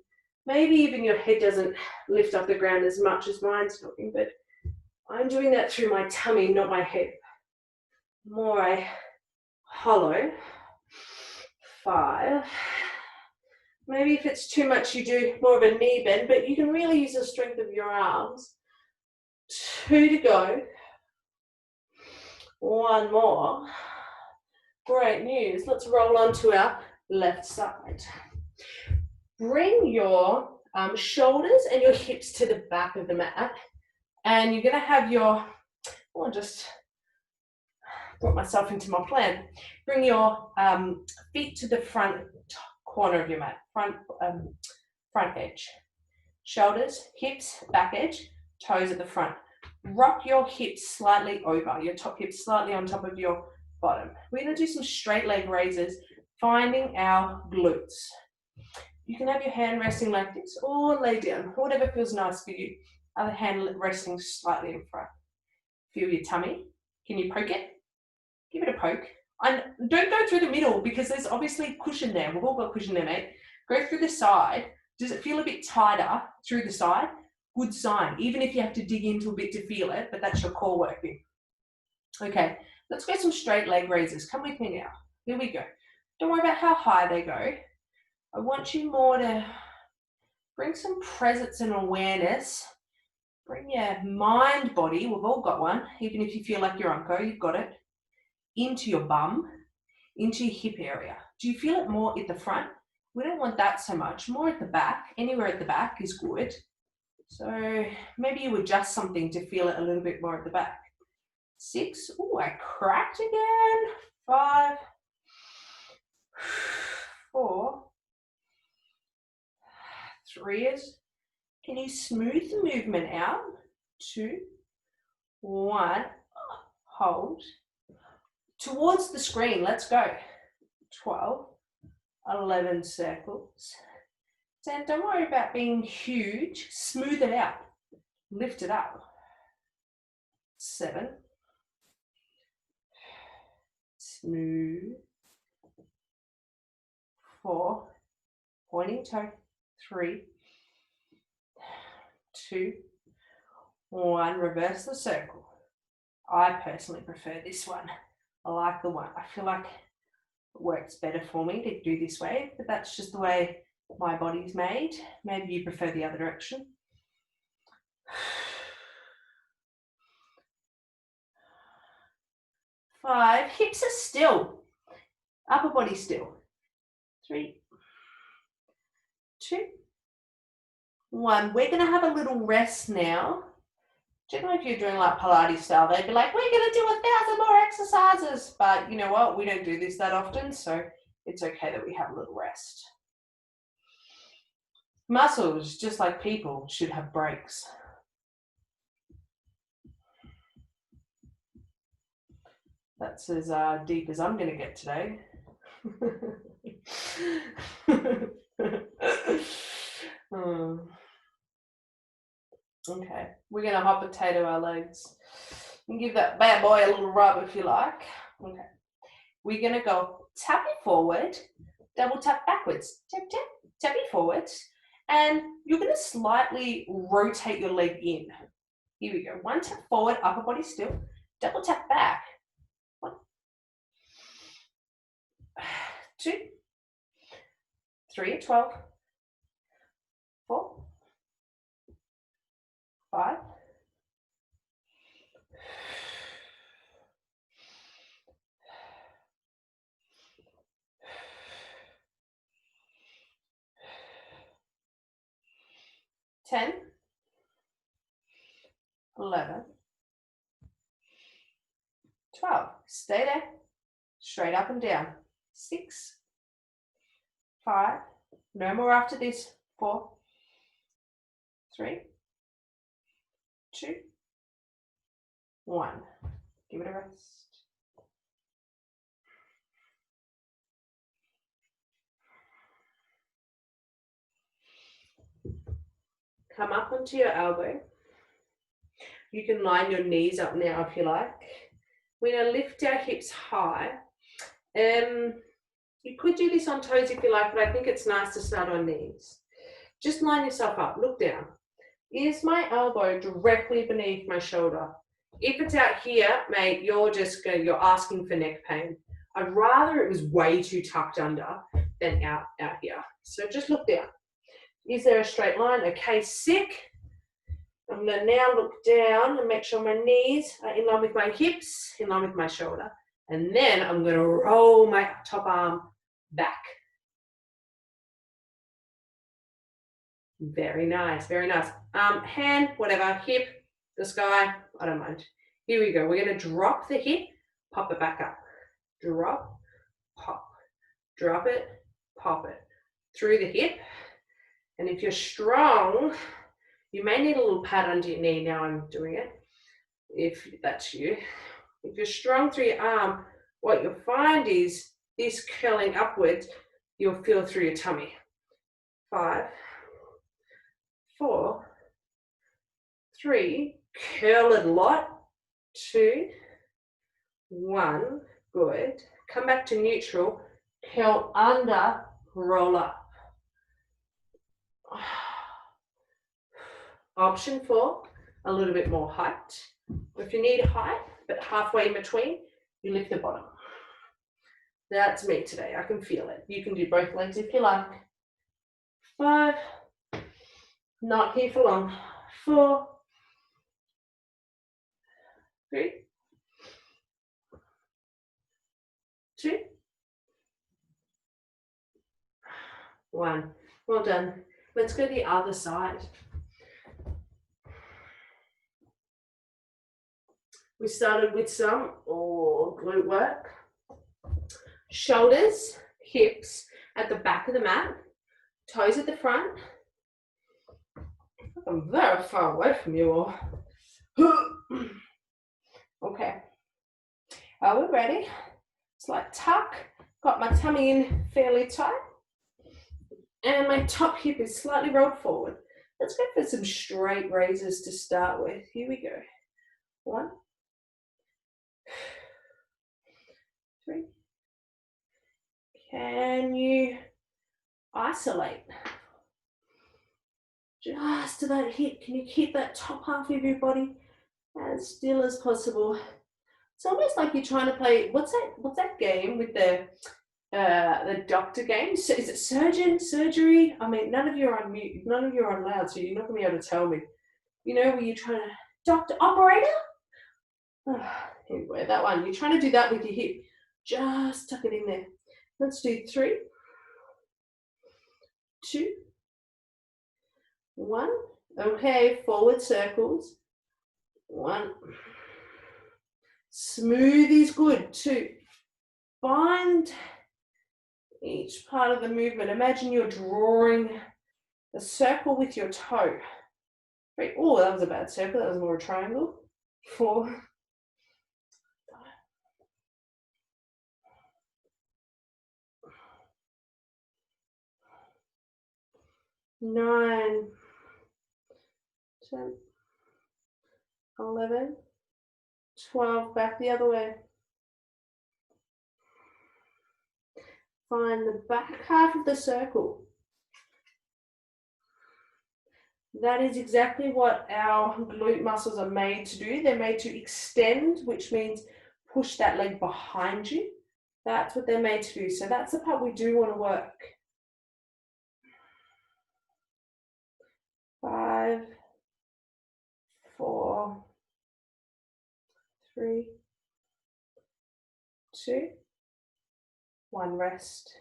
Maybe even your head doesn't lift off the ground as much as mine's doing, but I'm doing that through my tummy, not my head. More I hollow. 5. Maybe if it's too much, you do more of a knee bend, but you can really use the strength of your arms. 2 to go. 1 more. Great news. Let's roll on to our left side. Bring your shoulders and your hips to the back of the mat. And you're going to have your, I'll just brought myself into my plan. Bring your feet to the front corner of your mat, front edge. Shoulders, hips, back edge, toes at the front. Rock your hips slightly over, your top hips slightly on top of your bottom. We're going to do some straight leg raises, finding our glutes. You can have your hand resting like this or lay down, whatever feels nice for you. Other hand resting slightly in front. Feel your tummy. Can you poke it? Give it a poke. And don't go through the middle because there's obviously cushion there. We've all got cushion there, mate. Go through the side. Does it feel a bit tighter through the side? Good sign. Even if you have to dig into a bit to feel it, but that's your core working. Okay, let's go some straight leg raises. Come with me now. Here we go. Don't worry about how high they go. I want you more to bring some presence and awareness. Bring your mind, body, we've all got one. Even if you feel like you're unco, you've got it. Into your bum, into your hip area. Do you feel it more at the front? We don't want that so much. More at the back. Anywhere at the back is good. So maybe you adjust something to feel it a little bit more at the back. 6. Oh, I cracked again. 5. 4. 3 is. Can you smooth the movement out? 2. 1. Hold. Towards the screen, let's go. 12, 11 circles. 10, don't worry about being huge. Smooth it out. Lift it up. 7. Smooth. 4. Pointing toe. 3, 2, 1. Reverse the circle. I personally prefer this one. I like the one. I feel like it works better for me to do this way, but that's just the way my body's made. Maybe you prefer the other direction. 5. Hips are still. Upper body still. 3, 2, 1. We're going to have a little rest now. Generally, if you're doing like Pilates style, they'd be like, we're going to do 1,000 more exercises. But you know what? We don't do this that often, so it's okay that we have a little rest. Muscles, just like people, should have breaks. That's as deep as I'm going to get today. Okay, we're going to hot potato our legs and give that bad boy a little rub if you like. Okay, we're going to go tap it forward, double tap backwards, tap, tap, tap it forwards, and you're going to slightly rotate your leg in. Here we go. 1 tap forward, upper body still, double tap back. 1, 2, 3 at 12, 4, 5, 6, 10, 11, 12. Stay there. Straight up and down. 6, 5. No more after this. 4, 3, 2, 1. Give it a rest. Come up onto your elbow. You can line your knees up now if you like. We're going to lift our hips high. You could do this on toes if you like, but I think it's nice to start on knees. Just line yourself up. Look down. Is my elbow directly beneath my shoulder? If it's out here, mate, you're asking for neck pain. I'd rather it was way too tucked under than out here. So just look down. Is there a straight line? Okay, sick. I'm going to now look down and make sure my knees are in line with my hips, in line with my shoulder. And then I'm going to roll my top arm back. Very nice, very nice. Hand, whatever, hip, the sky, I don't mind. Here we go. We're going to drop the hip, pop it back up. Drop, pop, drop it, pop it. Through the hip. And if you're strong, you may need a little pad under your knee. Now I'm doing it, if that's you. If you're strong through your arm, what you'll find is this curling upwards, you'll feel through your tummy. 5, 4, 3, curl it a lot. 2, 1, good. Come back to neutral, curl under, roll up. Option 4, a little bit more height. If you need height, but halfway in between, you lift the bottom. That's me today. I can feel it. You can do both legs if you like. 5, not here for long. 4, 3, 2, 1. Well done. Let's go to the other side. We started with some glute work. Shoulders, hips at the back of the mat, toes at the front. I'm very far away from you all. Okay. Are we ready? It's like tuck. Got my tummy in fairly tight. And my top hip is slightly rolled forward. Let's go for some straight raises to start with. Here we go. 1, 3. Can you isolate? Just to that hip. Can you keep that top half of your body as still as possible? It's almost like you're trying to play, what's that game with the doctor game? Is it surgery? I mean, none of you are on mute, none of you are on loud, so you're not going to be able to tell me. You know, where you're trying to, doctor, operator? Anyway, that one. You're trying to do that with your hip. Just tuck it in there. Let's do 3, 2, 1. Okay, forward circles. 1. Smooth is good. 2. Find each part of the movement. Imagine you're drawing a circle with your toe. 3. Oh, that was a bad circle. That was more a triangle. 4. 9, 10, 11, 12, back the other way. Find the back half of the circle. That is exactly what our glute muscles are made to do. They're made to extend, which means push that leg behind you. That's what they're made to do. So that's the part we do want to work. 5, 4, 3, 2, 1, rest.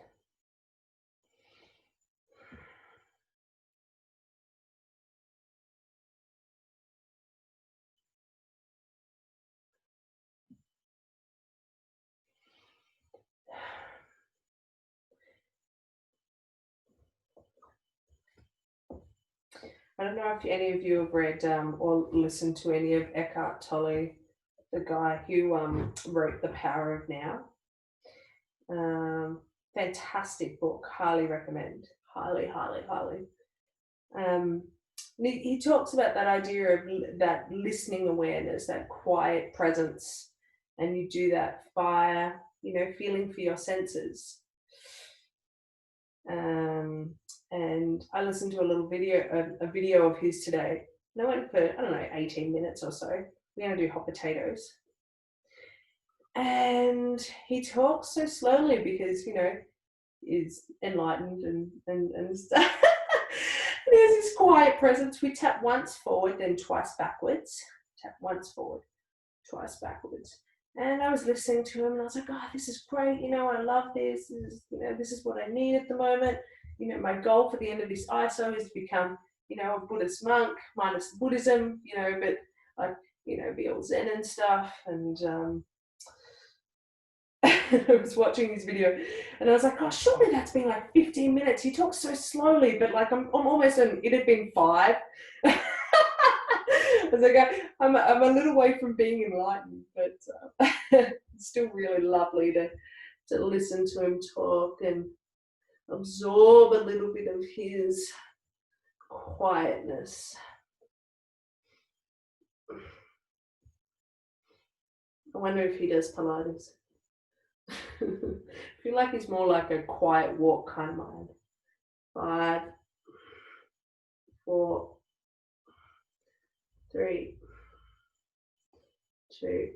I don't know if any of you have read or listened to any of Eckhart Tolle, the guy who wrote The Power of Now. Fantastic book, highly recommend, highly. He talks about that idea of that listening awareness, that quiet presence, and you do that via, feeling for your senses. And I listened to a video of his today. And I went for, 18 minutes or so. We're going to do hot potatoes. And he talks so slowly because, is enlightened and stuff. There's this quiet presence. We tap once forward, then twice backwards. Tap once forward, twice backwards. And I was listening to him and I was like, oh, this is great. I love this. This is what I need at the moment. My goal for the end of this ISO is to become, a Buddhist monk, minus Buddhism, but like, be all Zen and stuff. And I was watching his video and I was like, oh, surely that's been like 15 minutes. He talks so slowly, but like I'm almost on, it had been 5. I was like, I'm a little way from being enlightened, but it's still really lovely to listen to him talk and absorb a little bit of his quietness. I wonder if he does Pilates. I feel like he's more like a quiet walk kind of mind. 5, 4, 3, 2,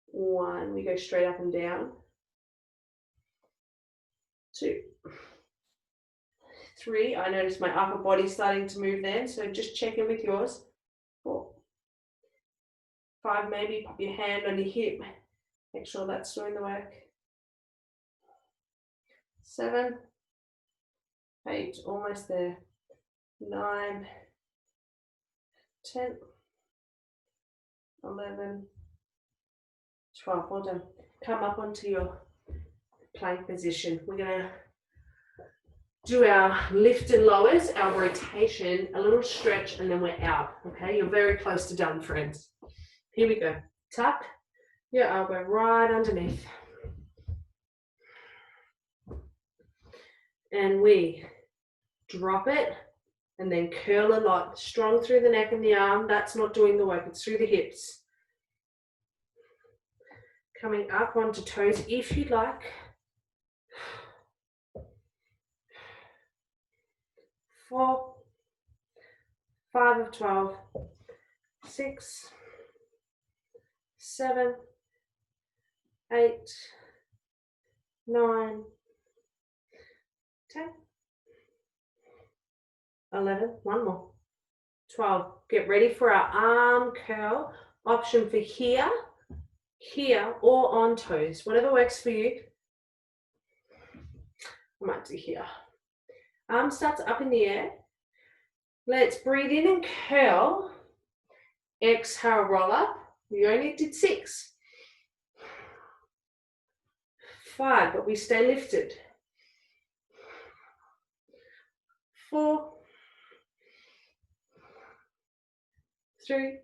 1. We go straight up and down. 2, 3. I notice my upper body starting to move then, so just check in with yours. 4, 5, maybe pop your hand on your hip. Make sure that's doing the work. 7, 8, almost there. 9, 10, 11, 12. Well done. Come up onto your plank position. We're going to do our lift and lowers, our rotation, a little stretch, and then we're out. Okay, you're very close to done, friends. Here we go. Tuck your elbow right underneath. And we drop it and then curl a lot. Strong through the neck and the arm. That's not doing the work. It's through the hips. Coming up onto toes if you'd like. 4, 5 of 12, 6, 7, 8, 9, 10, 11, one more, 12. Get ready for our arm curl. Option for here, or on toes, whatever works for you. I might do here. Arm starts up in the air. Let's breathe in and curl. Exhale, roll up. We only did 6. 5, but we stay lifted. 4, 3,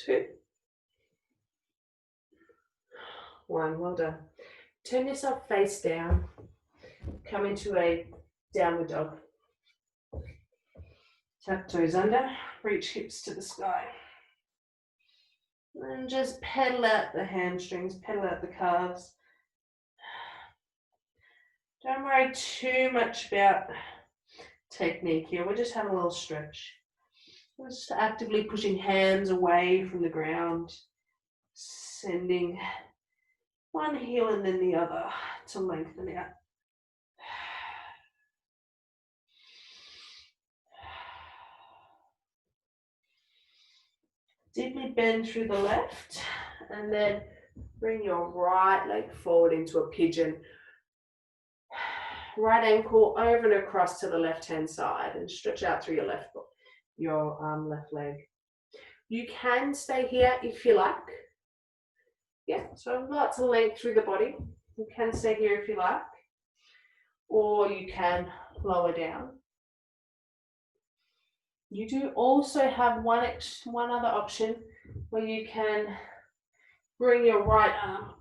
2, 1. Well done. Turn yourself face down. Come into a downward dog. Tuck toes under, reach hips to the sky. And just pedal out the hamstrings, pedal out the calves. Don't worry too much about technique here. We're just having a little stretch. We're just actively pushing hands away from the ground, sending one heel and then the other to lengthen out. Deeply bend through the left and then bring your right leg forward into a pigeon. Right ankle over and across to the left-hand side and stretch out through your left left leg. You can stay here if you like. Yeah, so lots of length through the body. You can stay here if you like. or you can lower down. You do also have one other option where you can bring your right arm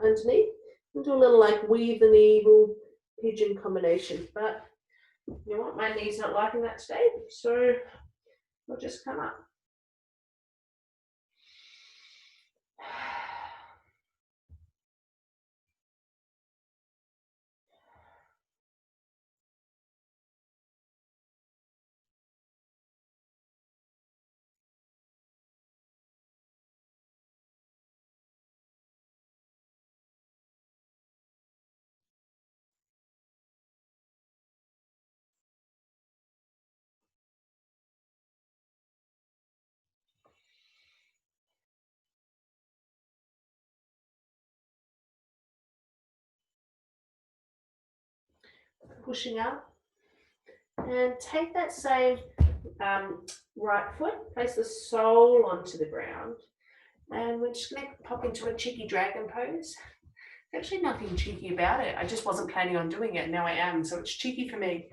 underneath and do a little like weave and eagle pigeon combination. But you know what, my knee's not liking that today, so we'll just come up. Pushing up, and take that same right foot, place the sole onto the ground, and we're just going to pop into a cheeky dragon pose. There's actually nothing cheeky about it. I just wasn't planning on doing it. Now I am, so it's cheeky for me.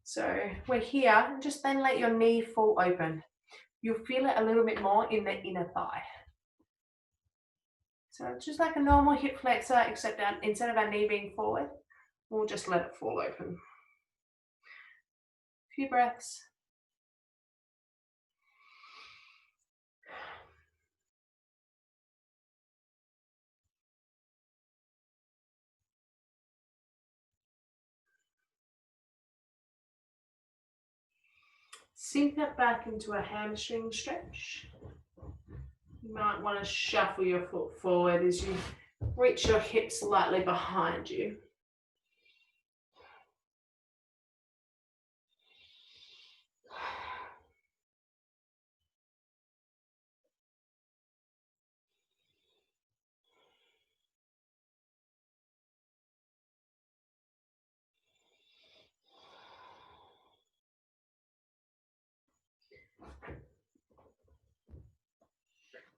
So we're here, and just then let your knee fall open. You'll feel it a little bit more in the inner thigh. So it's just like a normal hip flexor, except instead of our knee being forward, we'll just let it fall open. A few breaths. Sink that back into a hamstring stretch. You might want to shuffle your foot forward as you reach your hips slightly behind you.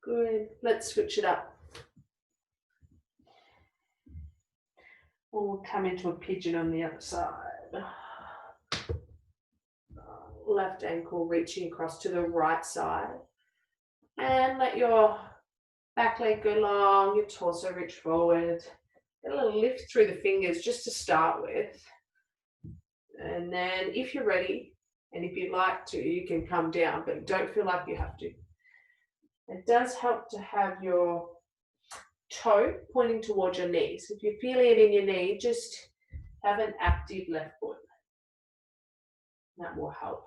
Good. Let's switch it up. We'll come into a pigeon on the other side. Left ankle reaching across to the right side. And let your back leg go long, your torso reach forward. Get a little lift through the fingers just to start with. And then if you're ready, and if you'd like to, you can come down, but don't feel like you have to. It does help to have your toe pointing towards your knee. So if you're feeling it in your knee, just have an active left foot. That will help.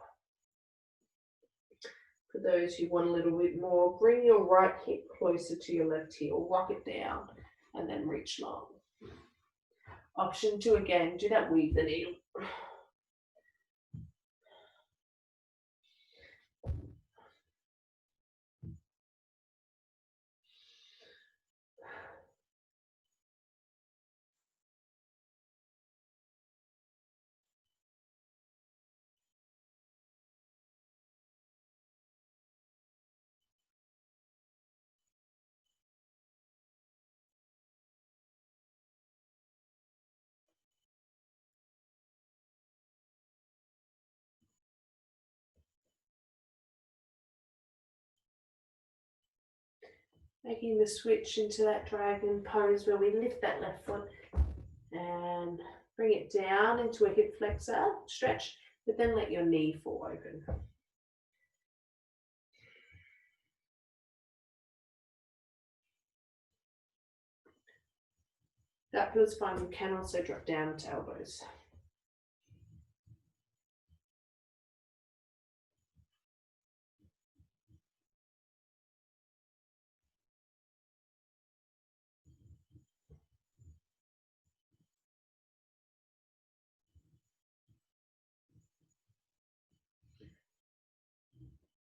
For those who want a little bit more, bring your right hip closer to your left heel, rock it down, and then reach long. Option 2 again, do that weave the needle. Making the switch into that dragon pose where we lift that left foot and bring it down into a hip flexor stretch, but then let your knee fall open. That feels fine. We can also drop down to elbows.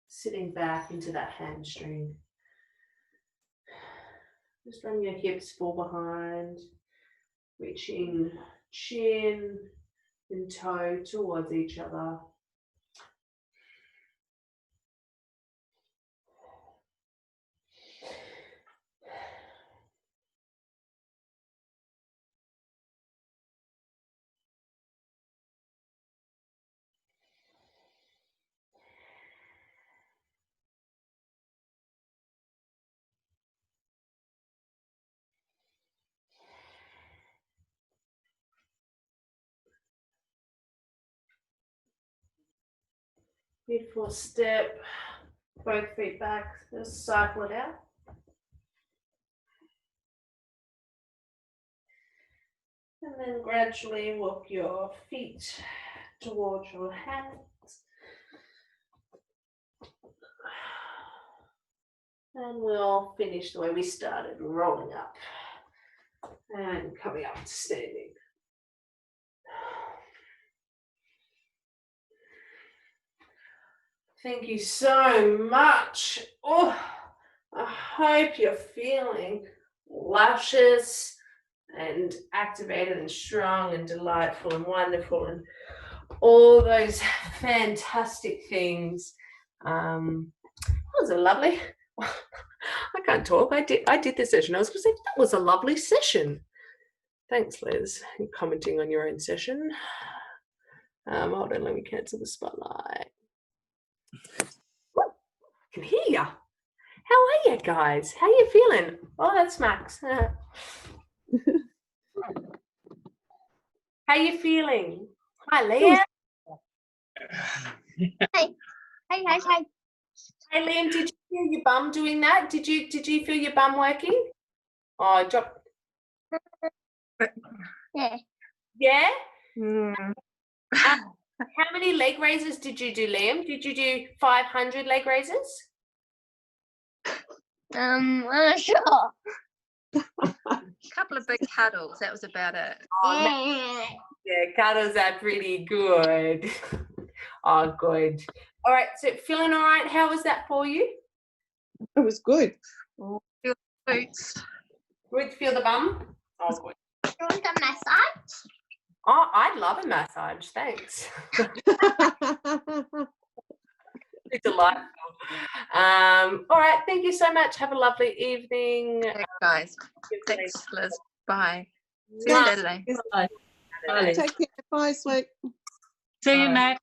Sitting back into that hamstring. Just run your hips full behind, reaching chin and toe towards each other. Beautiful step. Both feet back. Just cycle it out. And then gradually walk your feet towards your hands. And we'll finish the way we started, rolling up and coming up to standing. Thank you so much. Oh, I hope you're feeling luscious and activated and strong and delightful and wonderful and all those fantastic things. That was a lovely. I can't talk. I did the session. I was going to say that was a lovely session. Thanks, Liz. You're commenting on your own session. Hold on, let me cancel the spotlight. I can hear you. How are you guys? How you feeling? Oh, that's Max. How you feeling? Hi, Liam. Hey. Hey, Liam, did you feel your bum doing that? Did you feel your bum working? Oh, drop. Yeah. Yeah? Mm. How many leg raises did you do, Liam? Did you do 500 leg raises? I'm not sure. Couple of big cuddles, that was about it. Oh, yeah, cuddles are pretty good. Oh, good. All right, so feeling all right? How was that for you? It was good. Feel the boots. Good, feel the bum? Oh, good. You want a massage? Oh, I'd love a massage, thanks. It's delightful. All right, thank you so much. Have a lovely evening. Okay, guys. Thanks, Liz. Bye. See you Mwah. Saturday. Take care. Bye, sweet. See you, Bye. Matt.